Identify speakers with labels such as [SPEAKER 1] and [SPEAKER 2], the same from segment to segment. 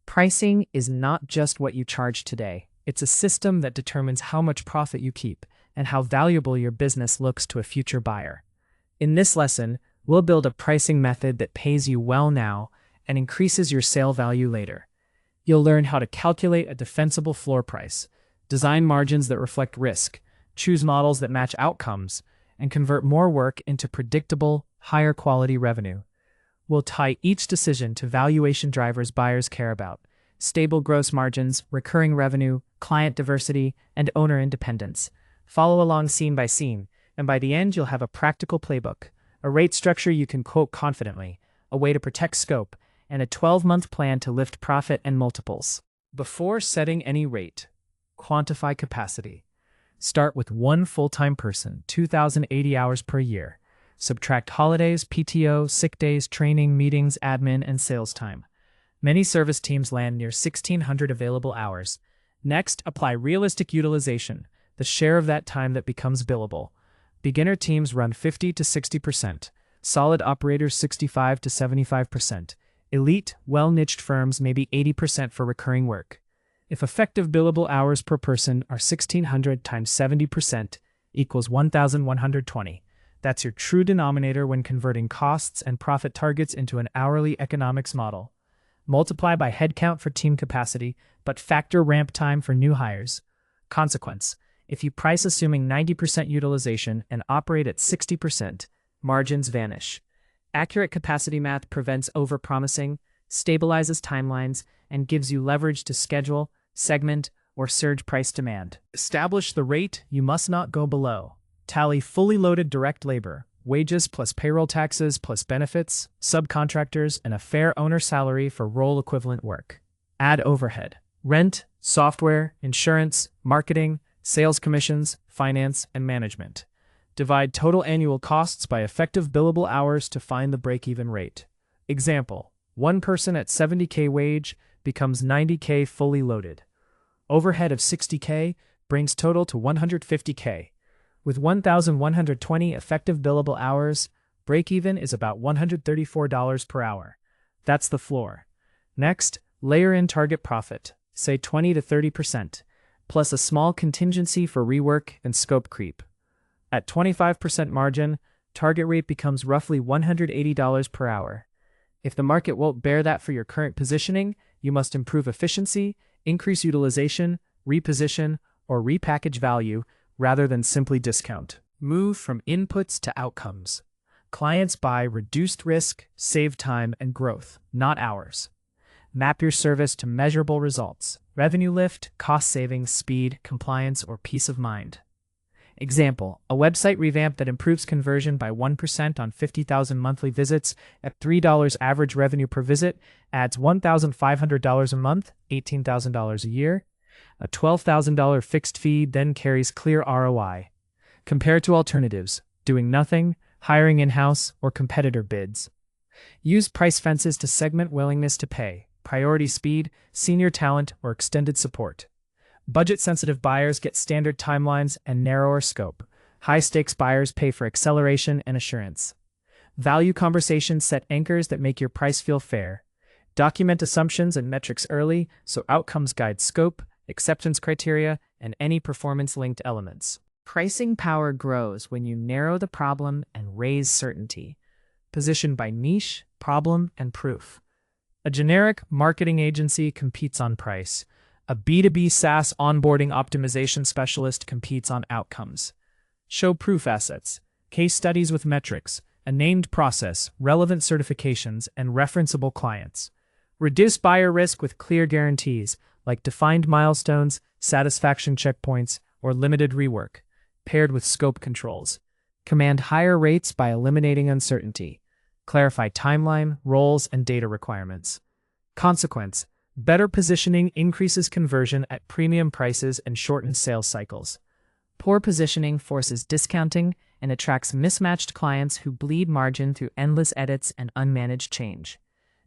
[SPEAKER 1] Pricing is not just what you charge today. It's a system that determines how much profit you keep and how valuable your business looks to a future buyer. In this lesson, we'll build a pricing method that pays you well now and increases your sale value later. You'll learn how to calculate a defensible floor price, design margins that reflect risk, choose models that match outcomes, and convert more work into predictable, higher quality revenue. We'll tie each decision to valuation drivers buyers care about: stable gross margins, recurring revenue, client diversity, and owner independence. Follow along scene by scene, and by the end you'll have a practical playbook, a rate structure you can quote confidently, a way to protect scope, and a 12-month plan to lift profit and multiples. Before setting any rate, quantify capacity. Start with one full-time person, 2,080 hours per year. Subtract holidays, PTO, sick days, training, meetings, admin, and sales time. Many service teams land near 1,600 available hours. Next, apply realistic utilization, the share of that time that becomes billable. Beginner teams run 50 to 60%, solid operators 65 to 75%. Elite, well-niched firms maybe 80% for recurring work. If effective billable hours per person are 1,600 times 70% equals 1,120. That's your true denominator when converting costs and profit targets into an hourly economics model. Multiply by headcount for team capacity, but factor ramp time for new hires. Consequence: if you price assuming 90% utilization and operate at 60%, margins vanish. Accurate capacity math prevents overpromising, stabilizes timelines, and gives you leverage to schedule, segment, or surge price demand. Establish the rate you must not go below. Tally fully loaded direct labor, wages plus payroll taxes plus benefits, subcontractors, and a fair owner salary for role-equivalent work. Add overhead: rent, software, insurance, marketing, sales commissions, finance, and management. Divide total annual costs by effective billable hours to find the break-even rate. Example: one person at $70K wage becomes $90K fully loaded. Overhead of $60K brings total to $150K. With 1,120 effective billable hours, break-even is about $134 per hour. That's the floor. Next, layer in target profit, say 20 to 30%, plus a small contingency for rework and scope creep. At 25% margin, target rate becomes roughly $180 per hour. If the market won't bear that for your current positioning, you must improve efficiency, increase utilization, reposition, or repackage value rather than simply discount. Move from inputs to outcomes. Clients buy reduced risk, save time, and growth, not hours. Map your service to measurable results: revenue lift, cost savings, speed, compliance, or peace of mind. Example: a website revamp that improves conversion by 1% on 50,000 monthly visits at $3 average revenue per visit adds $1,500 a month, $18,000 a year. A $12,000 fixed fee then carries clear ROI. Compared to alternatives: doing nothing, hiring in-house, or competitor bids. Use price fences to segment willingness to pay: priority speed, senior talent, or extended support. Budget-sensitive buyers get standard timelines and narrower scope. High-stakes buyers pay for acceleration and assurance. Value conversations set anchors that make your price feel fair. Document assumptions and metrics early so outcomes guide scope, acceptance criteria, and any performance-linked elements. Pricing power grows when you narrow the problem and raise certainty. Positioned by niche, problem, and proof. A generic marketing agency competes on price. A B2B SaaS onboarding optimization specialist competes on outcomes. Show proof assets, case studies with metrics, a named process, relevant certifications, and referenceable clients. Reduce buyer risk with clear guarantees, like defined milestones, satisfaction checkpoints, or limited rework, paired with scope controls. Command higher rates by eliminating uncertainty. Clarify timeline, roles, and data requirements. Consequence: better positioning increases conversion at premium prices and shortens sales cycles. Poor positioning forces discounting and attracts mismatched clients who bleed margin through endless edits and unmanaged change.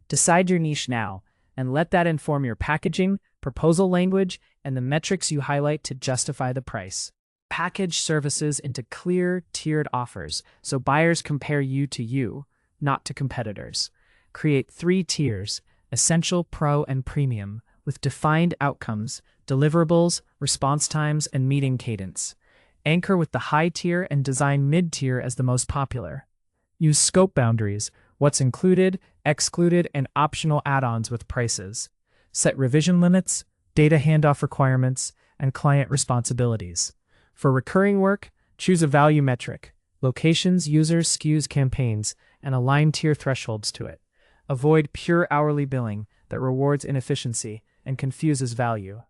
[SPEAKER 1] Decide your niche now, and let that inform your packaging, proposal language, and the metrics you highlight to justify the price. Package services into clear, tiered offers so buyers compare you to you, not to competitors. Create 3 tiers: Essential, Pro, and Premium, with defined outcomes, deliverables, response times, and meeting cadence. Anchor with the high tier and design mid-tier as the most popular. Use scope boundaries, what's included, excluded, and optional add-ons with prices. Set revision limits, data handoff requirements, and client responsibilities. For recurring work, choose a value metric, locations, users, SKUs, campaigns, and align tier thresholds to it. Avoid pure hourly billing that rewards inefficiency and confuses value.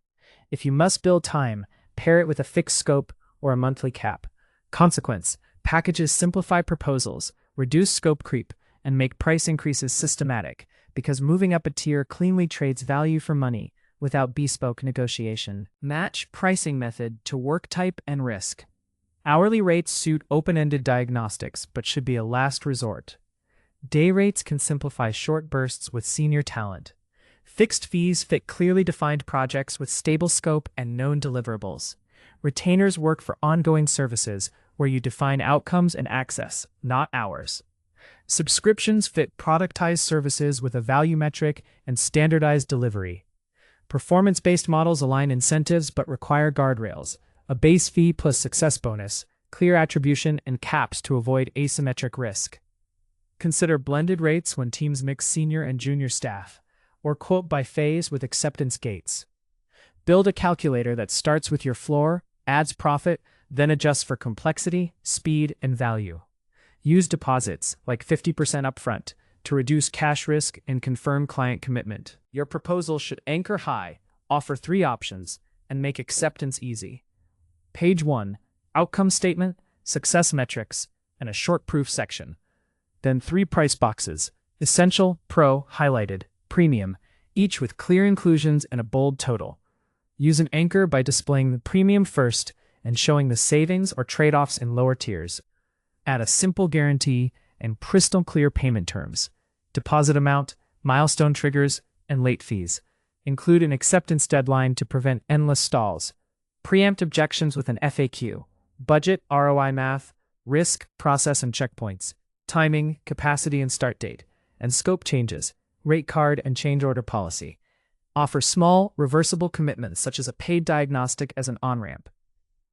[SPEAKER 1] If you must bill time, pair it with a fixed scope or a monthly cap. Consequence: packages simplify proposals, reduce scope creep, and make price increases systematic, because moving up a tier cleanly trades value for money without bespoke negotiation. Match pricing method to work type and risk. Hourly rates suit open-ended diagnostics but should be a last resort. Day rates can simplify short bursts with senior talent. Fixed fees fit clearly defined projects with stable scope and known deliverables. Retainers work for ongoing services where you define outcomes and access, not hours. Subscriptions fit productized services with a value metric and standardized delivery. Performance-based models align incentives but require guardrails, a base fee plus success bonus, clear attribution, and caps to avoid asymmetric risk. Consider blended rates when teams mix senior and junior staff, or quote by phase with acceptance gates. Build a calculator that starts with your floor, adds profit, then adjusts for complexity, speed, and value. Use deposits, like 50% upfront, to reduce cash risk and confirm client commitment. Your proposal should anchor high, offer 3 options, and make acceptance easy. Page 1, outcome statement, success metrics, and a short proof section. Then 3 price boxes, Essential, Pro, highlighted, Premium, each with clear inclusions and a bold total. Use an anchor by displaying the Premium first and showing the savings or trade-offs in lower tiers. Add a simple guarantee and crystal clear payment terms, deposit amount, milestone triggers, and late fees. Include an acceptance deadline to prevent endless stalls. Preempt objections with an FAQ, budget, ROI math, risk, process, and checkpoints, timing, capacity, and start date, and scope changes, rate card, and change order policy. Offer small, reversible commitments such as a paid diagnostic as an on-ramp.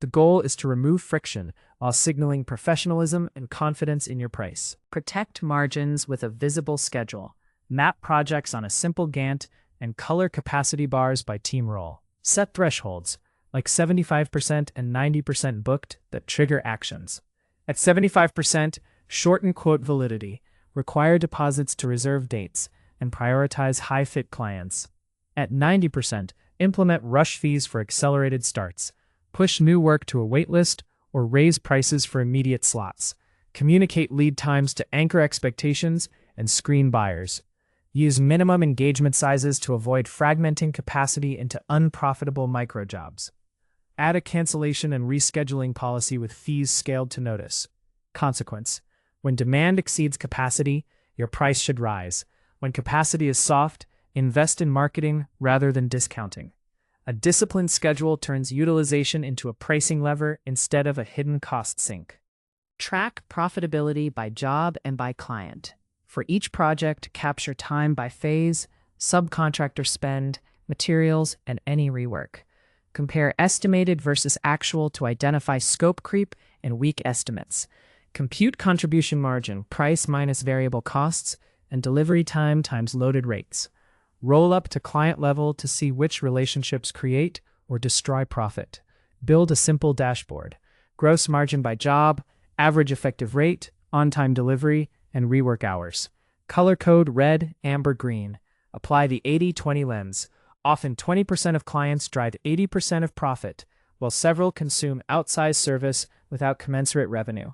[SPEAKER 1] The goal is to remove friction while signaling professionalism and confidence in your price. Protect margins with a visible schedule. Map projects on a simple Gantt and color capacity bars by team role. Set thresholds, like 75% and 90% booked, that trigger actions. At 75%, shorten quote validity, require deposits to reserve dates, and prioritize high-fit clients. At 90%, implement rush fees for accelerated starts, push new work to a waitlist, or raise prices for immediate slots. Communicate lead times to anchor expectations and screen buyers. Use minimum engagement sizes to avoid fragmenting capacity into unprofitable microjobs. Add a cancellation and rescheduling policy with fees scaled to notice. Consequence: when demand exceeds capacity, your price should rise. When capacity is soft, invest in marketing rather than discounting. A disciplined schedule turns utilization into a pricing lever instead of a hidden cost sink. Track profitability by job and by client. For each project, capture time by phase, subcontractor spend, materials, and any rework. Compare estimated versus actual to identify scope creep and weak estimates. Compute contribution margin, price minus variable costs, and delivery time times loaded rates. Roll up to client level to see which relationships create or destroy profit. Build a simple dashboard. Gross margin by job, average effective rate, on-time delivery, and rework hours. Color code red, amber, green. Apply the 80-20 lens. Often 20% of clients drive 80% of profit, while several consume outsized service without commensurate revenue.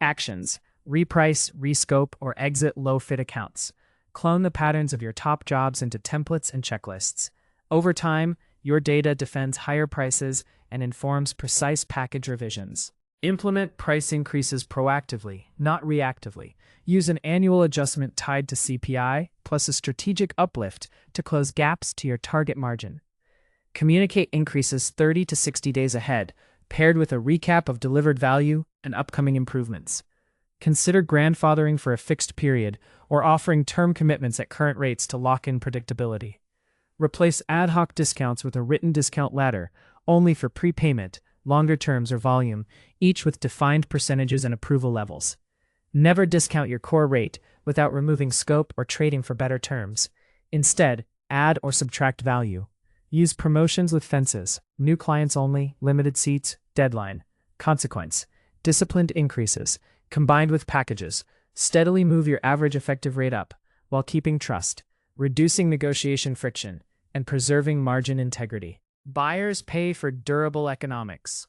[SPEAKER 1] Actions: reprice, rescope, or exit low-fit accounts. Clone the patterns of your top jobs into templates and checklists. Over time, your data defends higher prices and informs precise package revisions. Implement price increases proactively, not reactively. Use an annual adjustment tied to CPI, plus a strategic uplift to close gaps to your target margin. Communicate increases 30 to 60 days ahead, paired with a recap of delivered value and upcoming improvements. Consider grandfathering for a fixed period or offering term commitments at current rates to lock in predictability. Replace ad hoc discounts with a written discount ladder, only for prepayment, longer terms, or volume, each with defined percentages and approval levels. Never discount your core rate without removing scope or trading for better terms. Instead, add or subtract value. Use promotions with fences, new clients only, limited seats, deadline. Consequence: disciplined increases, combined with packages, steadily move your average effective rate up while keeping trust, reducing negotiation friction, and preserving margin integrity. Buyers pay for durable economics.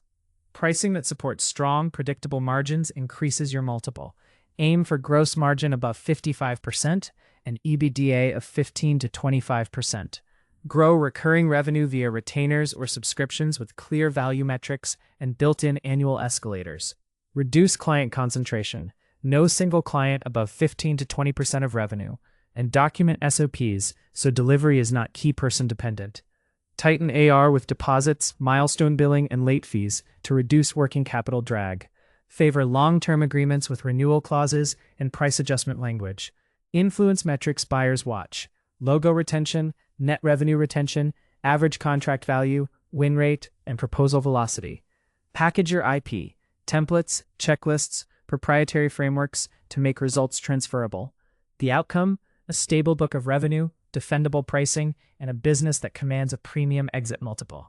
[SPEAKER 1] Pricing that supports strong, predictable margins increases your multiple. Aim for gross margin above 55% and EBITDA of 15 to 25%. Grow recurring revenue via retainers or subscriptions with clear value metrics and built-in annual escalators. Reduce client concentration. No single client above 15 to 20% of revenue. And document SOPs so delivery is not key person dependent. Tighten AR with deposits, milestone billing, and late fees to reduce working capital drag. Favor long-term agreements with renewal clauses and price adjustment language. Influence metrics buyers watch: logo retention, net revenue retention, average contract value, win rate, and proposal velocity. Package your IP, templates, checklists, proprietary frameworks to make results transferable. The outcome? A stable book of revenue, defendable pricing, and a business that commands a premium exit multiple.